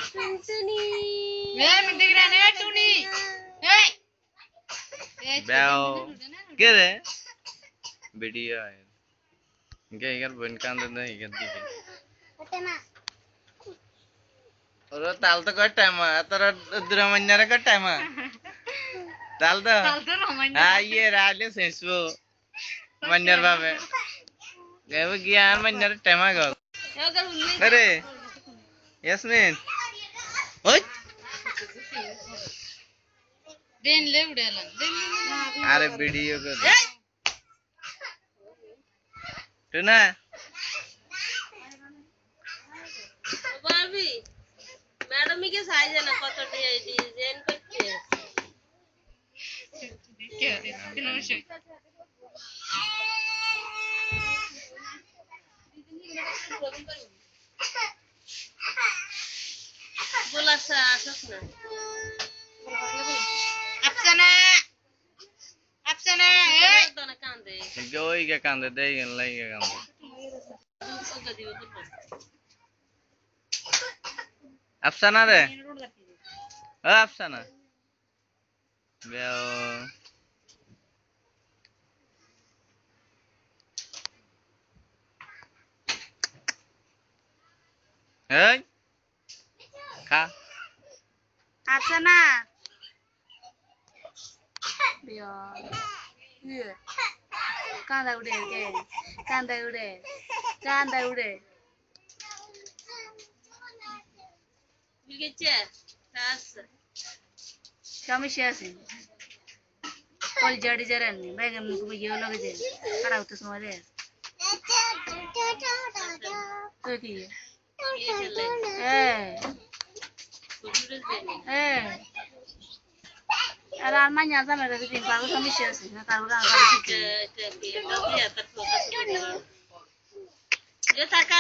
টুনটুনি Bèo cái đấy video cái bên can đây cái gì rồi tal to cái time mà tara Ramanya ra cái time mà tal to ये राले सेंसो मन्नर बाबे गए वो ज्ञान Mannar time आ गया अरे यस्मिन ओए अरे वीडियो को तो ना ভাবি ম্যাডাম কে সাইজে না কত ডিজাইন করতে বলাসা আসছ না আপসানা এই তো না কান্দে कोई क्या काम दे ये नहीं क्या काम अफसाना रे अफसाना बेओ hey खा আপসানা বিয়া ইয়ে কান্দা উড়ে কে কান্দা উড়ে গেছে তাস সমস্যা আছে কল জাড়ি জারানি বেগম তুমি গিয়ে লগে দে খারাপ তো সময় রে তো কি আর আমার জানা মেরে দিন পাগল সমস্যা আছে না কারণ আমার যে থাকা